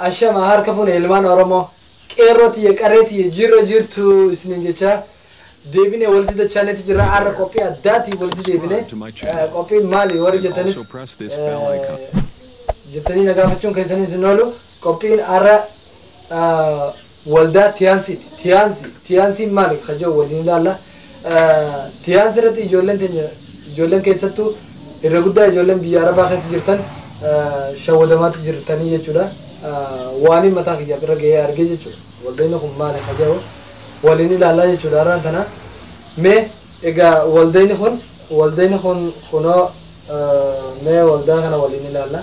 ashama harka fuune ilmaan oromoo qeerrooti yaqareeti jirra jirtu isinin jecha deebine walitti dachaaneti jirra arra qophii addaati walitti deebine qophii maali warri jettanis jettanii nagaafachuun keessanii isin oolu qophiin arra waldaa tiyaansi maali kajoo waliin ilaalla tiyaansi irratti ijoolleen keessattuu irra guddaa ijoolleen biyya arabaa keessa jirtan shawwadamaatti jirtanii jechuudha waanii mataa kiyya bira gahee argee jechuudha waldaan kun maali kajoo waliin ilaallaa jechuudha arraan tana mee egaa waldaan kun kunoo mee waldaa kana waliin ilaalla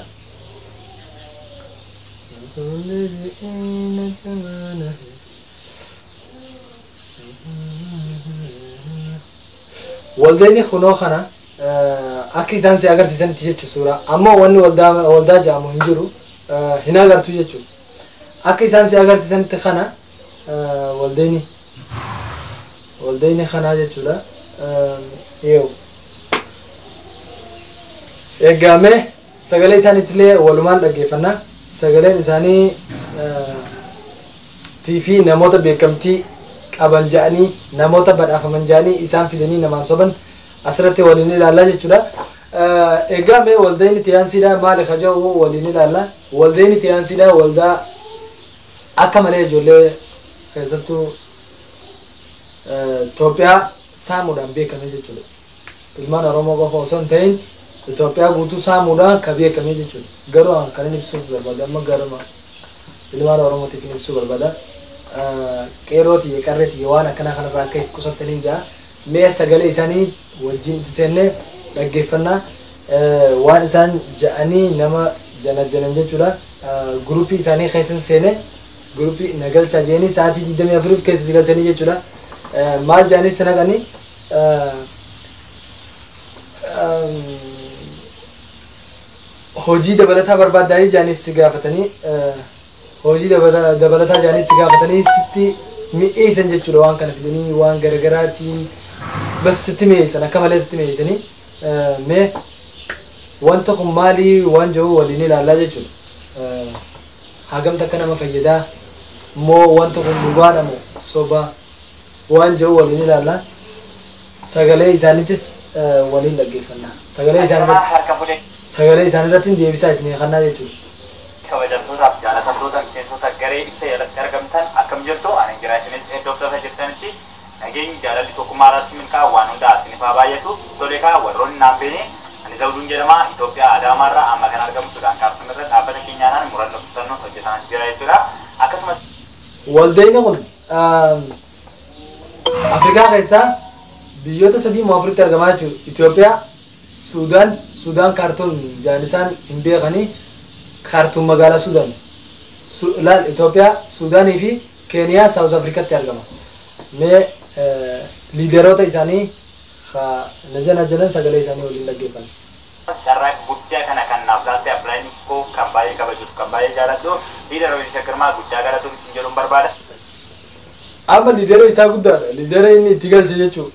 waldaan kunoo kana akka isaan si agarsiisanitti jechuudha suuraa ammoo wanni waldaa jaamu hin jiru hin agartu jechuudha akka isaan si agarsiisanitti kana waldaan kana jechuudha yoo eegame sagalee isaaniitillee walumaan dhaggeeffannaa sagaleen isaanii TV namoota beekamtii qaban ja'anii namoota badhaafaman ja'anii isaan fidanii namaan soban asirratti waliin ilaallaa jechuudha eegame waldaan tiyaansiidha maali kajoo waliin ilaallaa waldaan tiyaansiidha waldaa akka malee ijoollee keessattuu Itoophiyaa saamuudhaan beekame jechuudha ilmaan oromoo qofa osoo hin ta'in Itoophiyaa guutuu saamuudhaan ka beekame jechuudha garuu kan inni ibsuuf barbaada amma garuma ilmaan oromootiif ibsuu barbaada qeerrooti yaqarreeti waan akkana kanarraa akka if qusattanii jaa mee sagalee isaanii wajjin itti seennee dhaggeeffannaa waan isaan ja'anii nama janan jechuudha guruupii isaanii keessan seene guruupii nagalchaa jeenii sa'aatii 24 keessa si galchanii jechuudha maal ja'anii sanaqanii hojii dabalataa barbaadanii ja'anii si gaafatanii hojii dabalataa ja'anii si gaafatanii sitti mi'eessan jechuudha waan kana fidanii waan garagaraatiin bas sitti mi'eessan akka malee sitti mi'eessanii mee wanta kun maali waan jiru waliin ilaallaa jechuudha hagamta akka nama fayyadaa moo wanta kun dhugaadha moo soba waan jiru waliin ilaallaa sagalee isaaniitis waliin dhaggeeffannaa sagalee isaaniirratti deebisaa isinii kannaa jechuudha kabajamtootaaf jaalatamtoota miseensota garee ibsa jalatti argamtan akkam jirtu ani jira isinis heddoftota jirtanitti nageenyi jaalalli tokkummaa raarsi milkaa waan hundaa isinifaa baay'atu tole kaa warroonni naan beene ani zawduun jedhama Itoophiyaa Adaamaarraa amma kan argamu Sudaan kaartumirra dhaabbata keenyaadhaan murannoo fudhannoo hojjetaa jira jechuudha akkasumas waldaan kun Afrikaa keessaa biyyoota 3 moo 4tti argamaa jechuudha Itoophiyaa Sudaan kaartuun jaanisaan hin beekanii kaartuun magaalaa Sudaan laal Itoophiyaa Sudaanii fi Keeniyaa Saawus Afrikaatti argama mee liideroota isaanii najana jalan sagalee isaanii waliin dhaggeeffanna. Carraa guddaa kana kan naaf laatte Abdulaayini koo kan baay'ee kabajuuf kan baay'ee jaalladhu liidera Weellisaa Girmaa guddaa galatuuf isin jedhuun barbaada. Amma liidera isaa guddaadha liidera inni itti galche jechuudha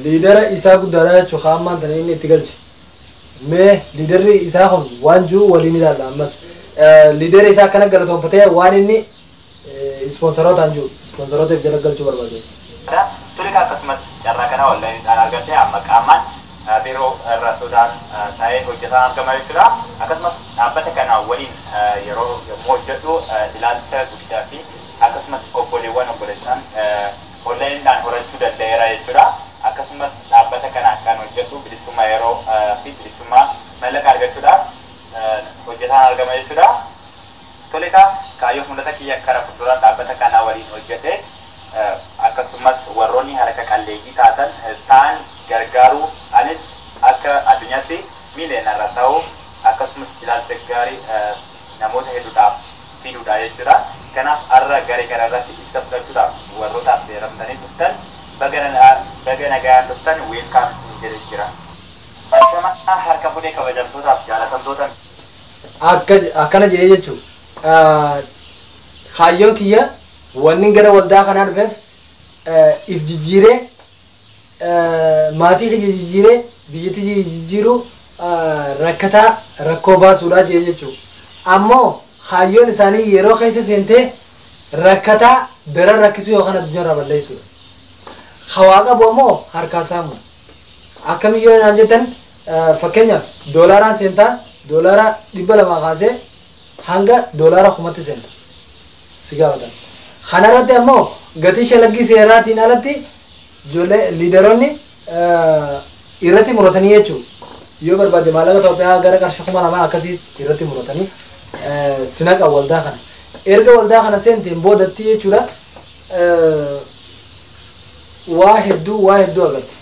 liidera isaa guddaadha jechuudha hammaan tana inni itti galche mee liiderri isaa kun waan jiru waliin ilaalla ammas liidera isaa akkana galatoonfatee waan inni ispoonsarotaan jiru ispoonsarootaf jala galchuu barbaade. Tole akkasumas carraa kana wallahi argatee amma qaamaan biiroo irra Sudaan ta'ee hojjetaa argama jechuudha akkasumas dhaabbata kana waliin yeroo hojjedhu ilaalcha guddaa fi akkasumas obboleessan onlaayiniidhaan horachuu danda'eera jechuudha akkasumas dhaabbata kana kan hojjedhu bilisummaa yeroo fi bilisummaa mallaqa argachuudhaaf hojjetaan argama jechuudha tole kaayyoo mul'ata kiyya karaa fuulduraa dhaabbata kana waliin hojjedhe akkasumas warroonni harka qalleeyyii ta'an gargaaruu anis akka addunyaatti miileenarra ta'u akkasumas ilaalcha gaarii namoota hedduudhaaf fiduudha jechuudha kanaaf har'a garee kanarratti ibsa fudhachuudhaaf warrootaaf beeramtanii dhuftan baga nagaan dhuftan weelkaam isin jedhee jira. Ashama harka fuudhee kabajamtootaaf jaalatamtoota akkana jedhee jechuudha kaayyoon kiyya wanni gara waldaa kanaa dhufeef if jijjiiree maatii kiyya jijjiiree biyyatti jijjiiruu rakkataa rakkoo baasuudhaa jechuudha ammoo hayyoon isaanii yeroo keessa seentee rakkataa daran rakkisuu yookaan addunyaa irraa balleessuudha. Hawaa qabu ammoo harkaa saamu. Akkamiyyoo naan jettan fakkeenyaaf doolaaraan seentaa doolaara 200 kaasee hanga doolaara 1000 seenta. Si gaafatan. Kana irratti ammoo gatii shalaggii seeraatiin alatti ijoollee liidaroonni irratti muratanii jechuudha. Yoo barbaade maallaqa Itoophiyaa gara qarshii 2000 akkasii irratti muratanii sinaqa waldaa kana. Erga waldaa kana seenteen boodatti jechuudha waa hedduu agarta.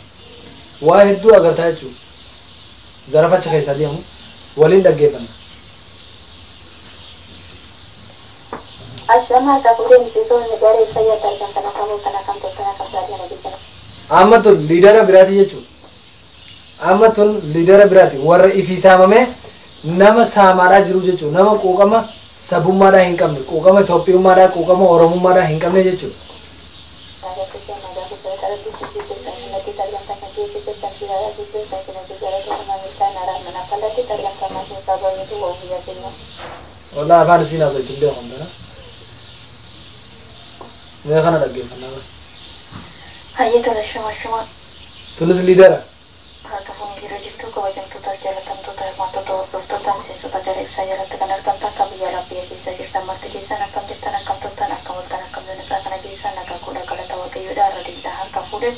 Waa hedduu agartaa jechuudha. Zarafacha keessa deemu waliin dhaggeeffanna. Amma tun liidara biraati jechuudha. Amma tun liidara biraati warra ifii saamamee nama saamaadhaa jiru jechuudha. Nama quuqama sabummaadhaa hin qabne, quuqama Itoophiyummaadhaa, quuqama Oromummaadhaa hin qabne jechuudha. Walaa afaan isiin haasoftu illee hondana. Mee kana dhaggeeffannaa. Hayyatola shuma. Tunis liidara. Harka fuunii yeroo jirtu kabajamtoota jaalatamtoota hirmaattoota hordoftoota miseensota gara ibsaa jalatti kan argamtan akka biyya biyya keessa jirtan marti keessan akkam jirtan akkam turtan akkam waltan akkam dansaa kana keessan nagaa kudha galata waaqayyoodha irra deebiidhaan harka fuudhe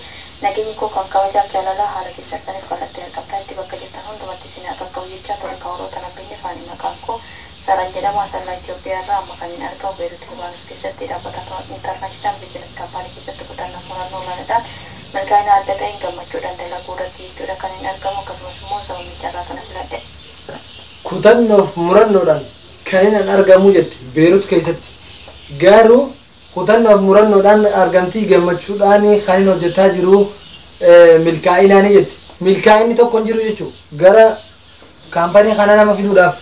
nageenyi koo kan kabajaaf jaalalaa haala keessaniif kallattii argamtaa itti bakka jirtan hundumatti isin akka qabu jechaa ture kan warroota nabbiinni faanii maqaan koo Saran jedhama asallaa Itoophiyaa irraa amma kan hin argamu Beirut Libaanoos keessatti dhaabbata intarnaashinaal biizinesi kaampaanii keessatti kutannaa murannoo olaanaadhaan milkaa'ina adda ta'een gammachuudhaan dalaguu irratti jechuudha kan hin argamu akkasumas immoo sababicha irraa kana filadhe. Kutannoof murannoodhaan kan hin argamu jette Beirut keessatti garuu kutannoof murannoodhaan argamtii gammachuudhaan kan hin hojjetaa jiru milkaa'inaani jette. Milkaa'inni tokko hin jiru jechuudha gara kaampaanii kana nama fiduudhaaf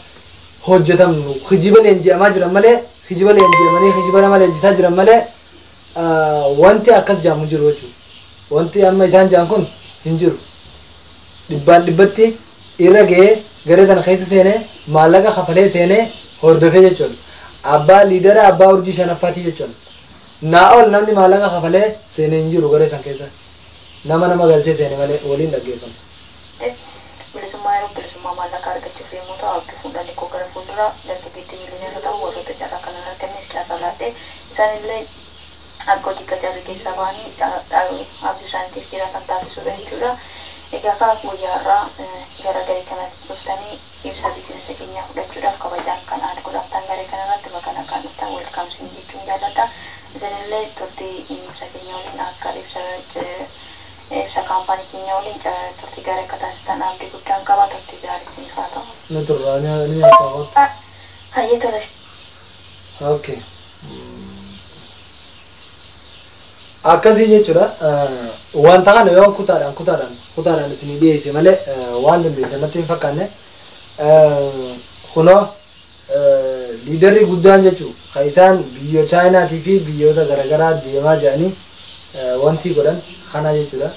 hojjetamnu hijiba leenji'amaa jiran malee hijiba leenji'amanii hijiba nama leenjisaa jiran malee wanti akkas jaamu jiru jechuudha. Wanti amma isaan jaan kun hin jiru. Dhibbaan dhibbatti irra ga'ee garee kana keessa seenee maallaqa kafalee seenee hordofee jechuudha. Abbaa liidara abbaa urjii shanaffaati jechuudha. Naa ol namni maallaqa kafalee seenee hin jiru garee san keessa. Nama galchee seenee malee waliin dhaggeeffamu. Bilisummaa yeroo bilisummaa maallaqa argachuuf yommuu ta'u abdii fuudhanii koo gara fuuldura dargaggeetti miiliyoona ta'u warroota jaarraa kanan arganneef jaarraa laatee isaanillee akka hojii qacarri keessaa ba'anii abdii isaaniitiif jiraatan taasisuudha jechuudha. Egaa akka guyyaarraa gara garee kanatti dhuftanii ibsa biizinasa keenyaa fudhachuudhaaf kabajaan kan godhamtan garee kanarratti bakka kan dhuftan welkaamsiin jechuun jaalladha. Isinillee turtii ibsa keenya waliin akka ibsa kaampaanii keenya waliin turtii gaarii akka taasisan abdii guddaan qaba turtii gaarii isiniif haa ta'u. Naturraa ni akka Hayyee tola. Okay. Akkasii jechuudha. Wanta kana yoo kutaadhaan isinii dhiyeesse malee waan dandeessan natti hin fakkaanne. Kunoo liidarri guddaan jechuudha. Kan isaan biyya Chaayinaatii fi biyyoota garaagaraa deemaa jiranii wanti godhan kana jechuudha.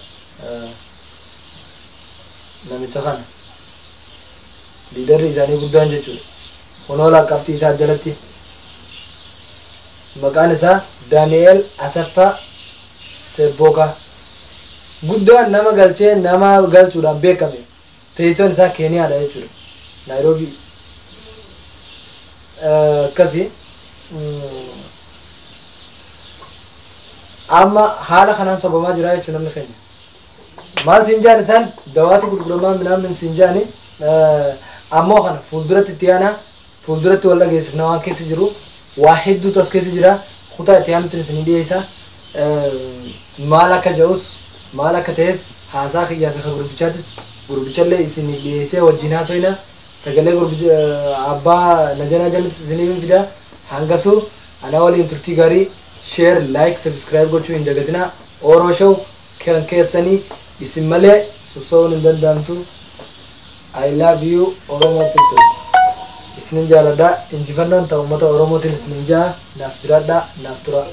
Namicha kana liidarri isaanii guddaan jechuudha. Kunoo lakkaaftii isaa jalatti maqaan isaa Daani'eel Asaffaa Sebboka guddaan nama galchee nama galchuudhaan beekame. Teessoon isaa Keeniyaadha jechuudha. Naayiroobii akkasii amma haala kanaan sobamaa jira jechuudha namni keenya. Maal siin jaan isaan dawaatu gurguramaa minaamin siin jaani ammoo kana fuulduratti itti aanaa fuulduratti wal dhageessifna waan keessa jiru waa hedduutu as keessa jira kutaa itti aanutti isinii dhiyeessa maal akka jedhus maal akka ta'es haasaa kiyyaa fi gurbichaatis gurbichallee isinii dhiyeessee wajjin haasoyna sagalee gurbicha abbaa najanaa jallutti isinii fida hangasuu ana waliin turtii gaarii share like subscribe gochuu hin dagatinaa Oro Show kan keessanii isin malee sosoon hin danda'amtu. I love you Oromo people. Isinin jaaladha injifannoon ta'u uummata Oromootiin isinin jaa naaf jiraadha naaf tura.